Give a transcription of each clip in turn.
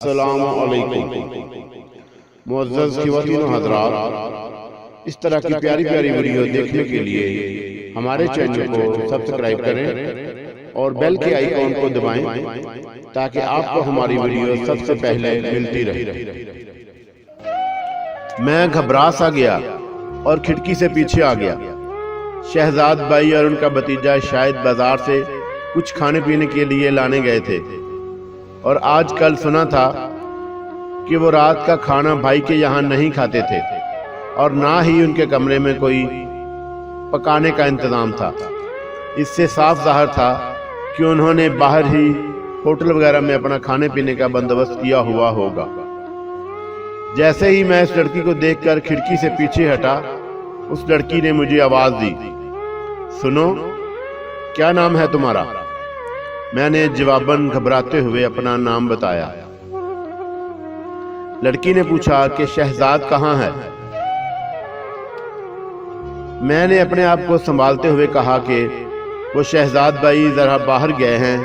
السلام علیکم معزز خواتین و حضرات، اس طرح کی پیاری پیاری ویڈیو دیکھنے کے لیے ہمارے چینل کو سبسکرائب کریں اور بیل کے آئیکن کو دبائیں تاکہ آپ کو ہماری ویڈیو سب سے پہلے ملتی رہے۔ میں گھبرا سا گیا اور کھڑکی سے پیچھے آ گیا۔ شہزاد بھائی اور ان کا بھتیجا شاید بازار سے کچھ کھانے پینے کے لیے لانے گئے تھے، اور آج کل سنا تھا کہ وہ رات کا کھانا بھائی کے یہاں نہیں کھاتے تھے اور نہ ہی ان کے کمرے میں کوئی پکانے کا انتظام تھا۔ اس سے صاف ظاہر تھا کہ انہوں نے باہر ہی ہوٹل وغیرہ میں اپنا کھانے پینے کا بندوبست کیا ہوا ہوگا۔ جیسے ہی میں اس لڑکی کو دیکھ کر کھڑکی سے پیچھے ہٹا، اس لڑکی نے مجھے آواز دی، سنو، کیا نام ہے تمہارا؟ میں نے جواباً گھبراتے ہوئے اپنا نام بتایا۔ لڑکی نے پوچھا کہ شہزاد کہاں ہے؟ میں نے اپنے آپ کو سنبھالتے ہوئے کہا کہ وہ شہزاد بھائی ذرا باہر گئے ہیں،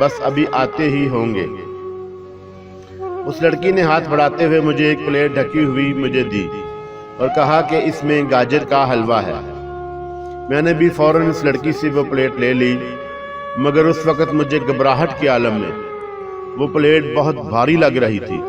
بس ابھی آتے ہی ہوں گے۔ اس لڑکی نے ہاتھ بڑھاتے ہوئے مجھے ایک پلیٹ ڈھکی ہوئی مجھے دی اور کہا کہ اس میں گاجر کا حلوہ ہے۔ میں نے بھی فوراً اس لڑکی سے وہ پلیٹ لے لی، مگر اس وقت مجھے گھبراہٹ کے عالم میں وہ پلیٹ بہت بھاری لگ رہی تھی۔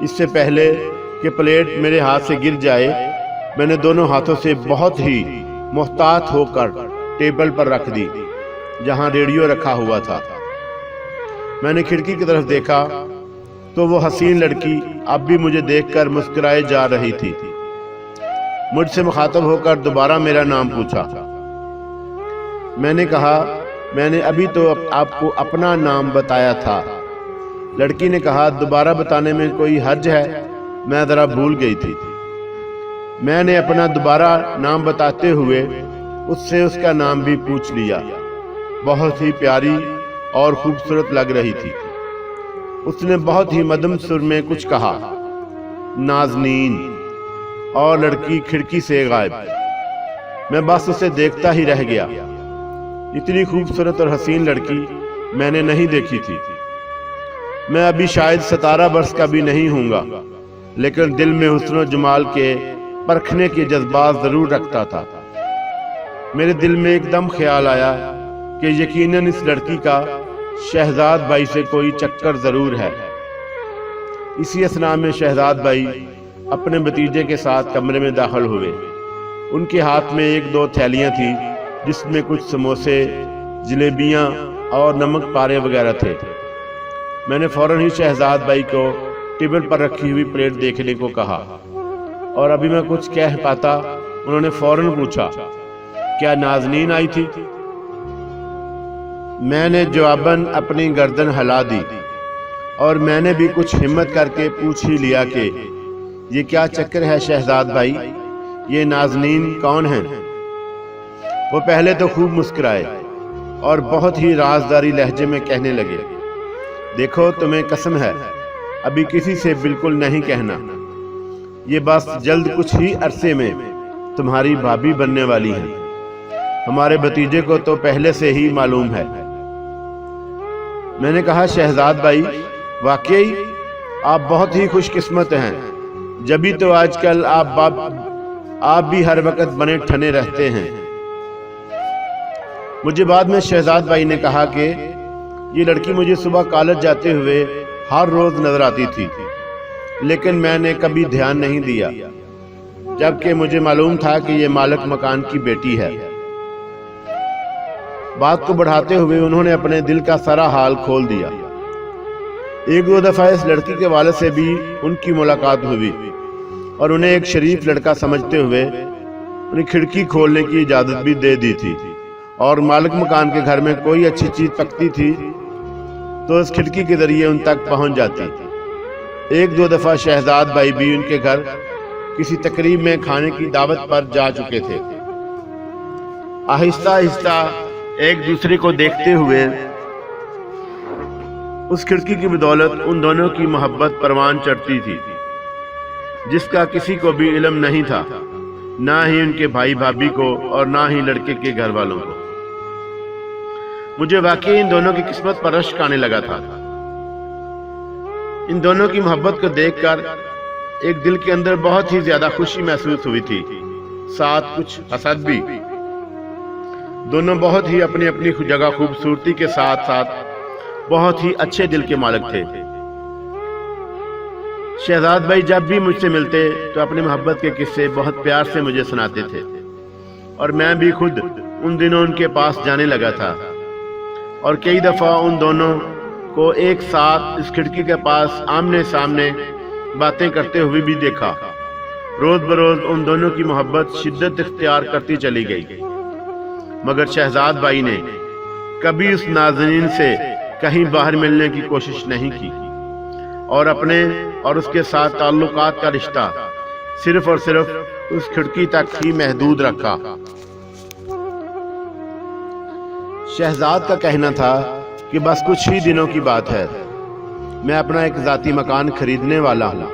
اس سے پہلے کہ پلیٹ میرے ہاتھ سے گر جائے، میں نے دونوں ہاتھوں سے بہت ہی محتاط ہو کر ٹیبل پر رکھ دی جہاں ریڈیو رکھا ہوا تھا۔ میں نے کھڑکی کی طرف دیکھا تو وہ حسین لڑکی اب بھی مجھے دیکھ کر مسکرائے جا رہی تھی۔ مجھ سے مخاطب ہو کر دوبارہ میرا نام پوچھا۔ میں نے کہا، میں نے ابھی تو آپ کو اپنا نام بتایا تھا۔ لڑکی نے کہا، دوبارہ بتانے میں کوئی حرج ہے؟ میں ذرا بھول گئی تھی۔ میں نے اپنا دوبارہ نام بتاتے ہوئے اس سے اس کا نام بھی پوچھ لیا۔ بہت ہی پیاری اور خوبصورت لگ رہی تھی۔ اس نے بہت ہی مدھم سر میں کچھ کہا، نازنین، اور لڑکی کھڑکی سے غائب۔ میں بس اسے دیکھتا ہی رہ گیا۔ اتنی خوبصورت اور حسین لڑکی میں نے نہیں دیکھی تھی۔ میں ابھی شاید 17 برس کا بھی نہیں ہوں گا، لیکن دل میں حسن و جمال کے پرکھنے کے جذبات ضرور رکھتا تھا۔ میرے دل میں ایک دم خیال آیا کہ یقیناً اس لڑکی کا شہزاد بھائی سے کوئی چکر ضرور ہے۔ اسی اثناء میں شہزاد بھائی اپنے بھتیجے کے ساتھ کمرے میں داخل ہوئے۔ ان کے ہاتھ میں 1-2 تھیلیاں تھیں جس میں کچھ سموسے، جلیبیاں اور نمک پارے وغیرہ تھے۔ میں نے فوراً ہی شہزاد بھائی کو ٹیبل پر رکھی ہوئی پلیٹ دیکھنے کو کہا، اور ابھی میں کچھ کہہ پاتا انہوں نے فوراً پوچھا، کیا نازنین آئی تھی؟ میں نے جواباً اپنی گردن ہلا دی، اور میں نے بھی کچھ ہمت کر کے پوچھ ہی لیا کہ یہ کیا چکر ہے شہزاد بھائی، یہ نازنین کون ہیں؟ وہ پہلے تو خوب مسکرائے اور بہت ہی رازداری لہجے میں کہنے لگے، دیکھو تمہیں قسم ہے ابھی کسی سے بالکل نہیں کہنا، یہ بس جلد کچھ ہی عرصے میں تمہاری بھابھی بننے والی ہیں۔ ہمارے بھتیجے کو تو پہلے سے ہی معلوم ہے۔ میں نے کہا، شہزاد بھائی واقعی آپ بہت ہی خوش قسمت ہیں، جبھی تو آج کل آپ بھی ہر وقت بنے ٹھنے رہتے ہیں۔ مجھے بعد میں شہزاد بھائی نے کہا کہ یہ لڑکی مجھے صبح کالج جاتے ہوئے ہر روز نظر آتی تھی، لیکن میں نے کبھی دھیان نہیں دیا، جبکہ مجھے معلوم تھا کہ یہ مالک مکان کی بیٹی ہے۔ بات کو بڑھاتے ہوئے انہوں نے اپنے دل کا سارا حال کھول دیا۔ 1-2 دفعہ اس لڑکی کے والد سے بھی ان کی ملاقات ہوئی، اور انہیں ایک شریف لڑکا سمجھتے ہوئے انہیں کھڑکی کھولنے کی اجازت بھی دے دی تھی، اور مالک مکان کے گھر میں کوئی اچھی چیز پکتی تھی تو اس کھڑکی کے ذریعے ان تک پہنچ جاتی۔ 1-2 دفعہ شہزاد بھائی بھی ان کے گھر کسی تقریب میں کھانے کی دعوت پر جا چکے تھے۔ آہستہ آہستہ ایک دوسرے کو دیکھتے ہوئے اس کھڑکی کی بدولت ان دونوں کی محبت پروان چڑھتی تھی، جس کا کسی کو بھی علم نہیں تھا، نہ ہی ان کے بھائی بھابھی کو اور نہ ہی لڑکے کے گھر والوں کو۔ مجھے واقعی ان دونوں کی قسمت پر رشک آنے لگا تھا۔ इन दोनों की मोहब्बत को देखकर एक दिल के अंदर बहुत ही ज्यादा खुशी महसूस हुई थी, साथ कुछ हसद भी। दोनों बहुत ही अपनी अपनी जगह खूबसूरती के साथ साथ बहुत ही अच्छे दिल के मालिक थे। शहजाद भाई जब भी मुझसे मिलते तो अपनी मोहब्बत के किस्से बहुत प्यार से मुझे सुनाते थे और मैं भी खुद उन दिनों उनके पास जाने लगा था और कई दफ़ा उन दोनों को एक साथ इस खिड़की के पास आमने सामने बातें करते हुए भी देखा। रोज बरोज उन दोनों की मोहब्बत शिद्दत इख्तियार करती चली गई, मगर शहजाद भाई ने कभी उस नाज़नीन से कहीं बाहर मिलने की कोशिश नहीं की और अपने और उसके साथ ताल्लुकात का रिश्ता सिर्फ और सिर्फ उस खिड़की तक ही महदूद रखा। शहजाद का कहना था कि बस कुछ ही दिनों की बात है, मैं अपना एक ज़ाती मकान खरीदने वाला हूँ।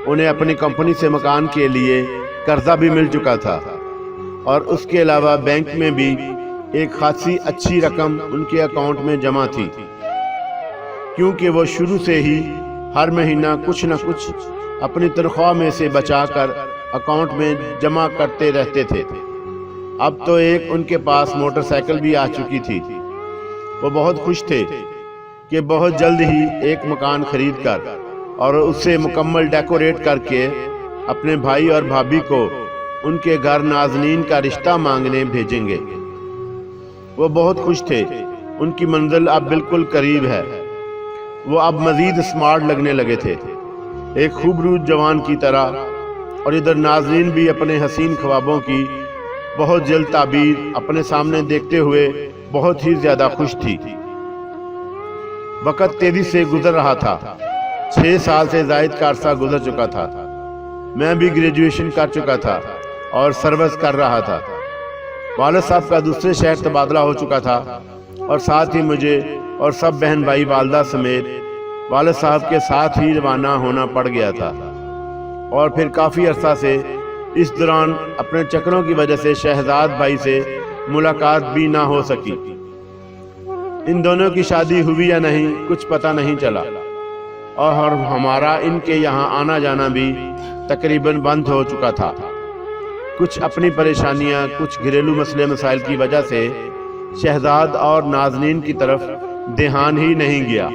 उन्हें अपनी कंपनी से मकान के लिए कर्जा भी मिल चुका था और उसके अलावा बैंक में भी एक खासी अच्छी रकम उनके अकाउंट में जमा थी, क्योंकि वो शुरू से ही हर महीना कुछ न कुछ अपनी तनख्वाह में से बचाकर अकाउंट में जमा करते रहते थे। अब तो एक उनके पास मोटरसाइकिल भी आ चुकी थी। वो बहुत खुश थे कि बहुत जल्द ही एक मकान खरीदकर और उससे मुकम्मल डेकोरेट करके अपने भाई और भाभी को उनके घर नाज़नीन का रिश्ता मांगने भेजेंगे। वो बहुत खुश थे, उनकी मंजिल अब बिल्कुल करीब है। वो अब मज़ीद स्मार्ट लगने लगे थे, एक खूबसूरत जवान की तरह। और इधर नाज़नीन भी अपने हसीन ख्वाबों की बहुत जल्द ताबीर अपने सामने देखते हुए बहुत ही ज़्यादा खुश थी। वक़्त तेजी से गुजर रहा था। 6 साल से ज़ायद का अरसा गुजर चुका था। मैं भी ग्रेजुएशन कर चुका था और सर्विस कर रहा था। वालिद साहब का दूसरे शहर तबादला हो चुका था और साथ ही मुझे और सब बहन भाई वालदा समेत वालिद साहब के साथ ही रवाना होना पड़ गया था। और फिर काफ़ी अरसा से इस दौरान अपने चक्करों की वजह से शहजाद भाई से मुलाकात भी ना हो सकी। इन दोनों की शादी हुई या नहीं कुछ पता नहीं चला और हमारा इनके यहाँ आना जाना भी तकरीबन बंद हो चुका था। कुछ अपनी परेशानियाँ, कुछ घरेलू मसले मसाइल की वजह से शहजाद और नाज़नीन की तरफ ध्यान ही नहीं गया।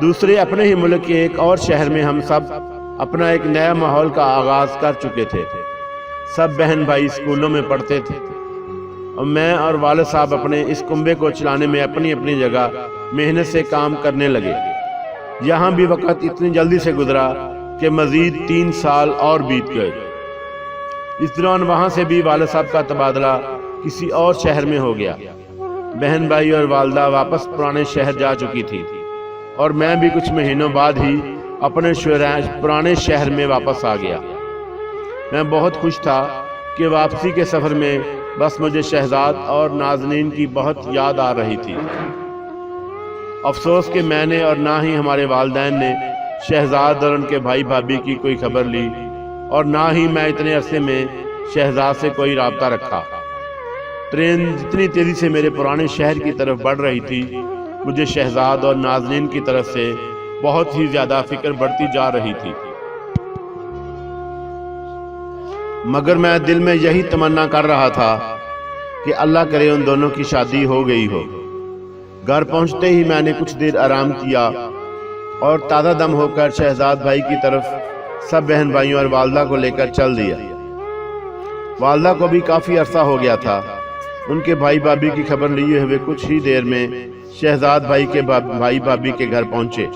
दूसरे अपने ही मुल्क के एक और शहर में हम सब अपना एक नया माहौल का आगाज कर चुके थे। सब बहन भाई स्कूलों में पढ़ते थे और मैं और वालिद साहब अपने इस कुंबे को चलाने में अपनी अपनी जगह मेहनत से काम करने लगे। यहाँ भी वक़्त इतनी जल्दी से गुजरा कि मज़ीद 3 साल और बीत गए। इस दौरान वहाँ से भी वालिद साहब का तबादला किसी और शहर में हो गया। बहन भाई और वालदा वापस पुराने शहर जा चुकी थी और मैं भी कुछ महीनों बाद ही अपने पुराने शहर में वापस आ गया। मैं बहुत खुश था कि वापसी के सफ़र में बस मुझे शहजाद और नाज़नीन की बहुत याद आ रही थी। अफसोस कि मैंने और ना ही हमारे वालिदैन ने शहजाद और उनके भाई भाभी की कोई खबर ली और ना ही मैं इतने अरसे में शहजाद से कोई राब्ता रखा। ट्रेन जितनी तेज़ी से मेरे पुराने शहर की तरफ बढ़ रही थी, मुझे शहजाद और नाज़नीन की तरफ से बहुत ही ज़्यादा फिक्र बढ़ती जा रही थी। मगर मैं दिल में यही तमन्ना कर रहा था कि अल्लाह करे उन दोनों की शादी हो गई हो। घर पहुंचते ही मैंने कुछ देर आराम किया और ताज़ा दम होकर शहजाद भाई की तरफ सब बहन भाइयों और वालदा को लेकर चल दिया। वालदा को भी काफ़ी अरसा हो गया था। उनके भाई भाभी की खबर लिए हुए कुछ ही देर में शहजाद भाई के भाई भाभी के घर पहुंचे।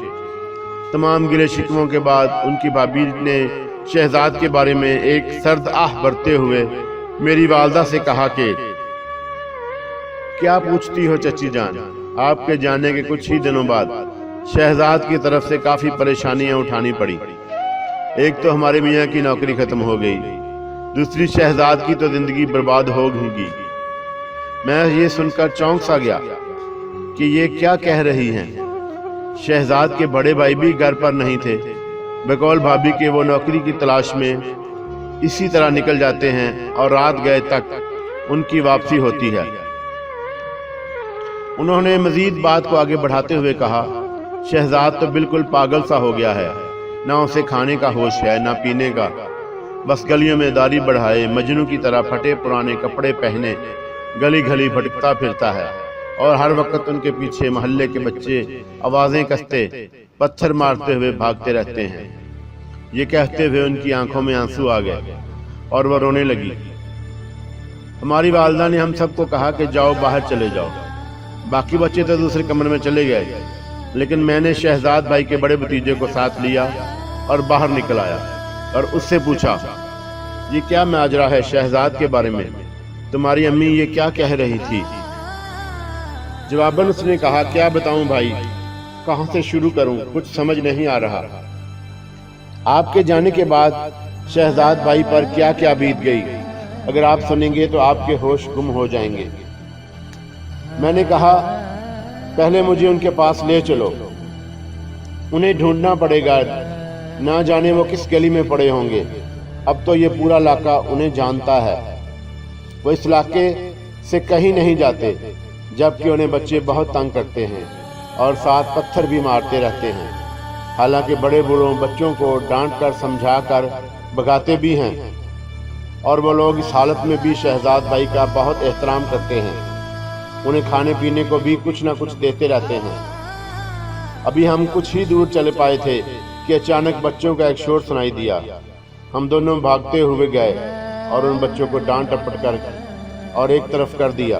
तमाम गिले शिकवों के बाद उनकी भाभी ने शहजाद के बारे में एक सर्द आह भरते हुए मेरी वालदा से कहा कि क्या पूछती हो चची जान, आपके जाने के कुछ ही दिनों बाद शहजाद की तरफ से काफ़ी परेशानियां उठानी पड़ी। एक तो हमारे मियाँ की नौकरी ख़त्म हो गई, दूसरी शहजाद की तो ज़िंदगी बर्बाद हो गई। मैं ये सुनकर चौंक सा गया कि ये क्या कह रही हैं। शहजाद के बड़े भाई भी घर पर नहीं थे। बकौल भाभी के वो नौकरी की तलाश में इसी तरह निकल जाते हैं और रात गए तक उनकी वापसी होती है। उन्होंने मजीद बात को आगे बढ़ाते हुए कहा शहजाद तो बिल्कुल पागल सा हो गया है, ना उसे खाने का होश है ना पीने का। बस गलियों में दाढ़ी बढ़ाए मजनू की तरह फटे पुराने कपड़े पहने गली गली भटकता फिरता है, और हर वक्त उनके पीछे मोहल्ले के बच्चे आवाजें कसते पत्थर मारते हुए भागते रहते हैं। ये कहते हुए उनकी आंखों में आंसू आ गए और वह रोने लगी। हमारी वालिदा ने हम सबको कहा कि जाओ बाहर चले जाओ। बाकी बच्चे तो दूसरे कमरे में चले गए, लेकिन मैंने शहजाद भाई के बड़े भतीजे को साथ लिया और बाहर निकल आया और उससे पूछा, ये क्या माजरा है शहजाद के बारे में? तुम्हारी अम्मी ये क्या कह रही थी? जवाबन उसने कहा, क्या बताऊं भाई, कहां से शुरू करूं, कुछ समझ नहीं आ रहा। आपके जाने के बाद शहजाद भाई पर क्या क्या बीत गई, अगर आप सुनेंगे तो आपके होश गुम हो जाएंगे। मैंने कहा, पहले मुझे उनके पास ले चलो, उन्हें ढूंढना पड़ेगा, ना जाने वो किस गली में पड़े होंगे। अब तो ये पूरा इलाका उन्हें जानता है। वो इस इलाके से कहीं नहीं जाते, जबकि उन्हें बच्चे बहुत तंग करते हैं और साथ पत्थर भी मारते रहते हैं। हालांकि बड़े बूढ़ों बच्चों को डांट कर समझा कर भगाते भी हैं, और वो लोग इस हालत में भी शहजाद भाई का बहुत एहतराम करते हैं। उन्हें खाने पीने को भी कुछ ना कुछ देते रहते हैं। अभी हम कुछ ही दूर चले पाए थे कि अचानक बच्चों का एक शोर सुनाई दिया। हम दोनों भागते हुए गए और उन बच्चों को डांट डपट कर और एक तरफ कर दिया।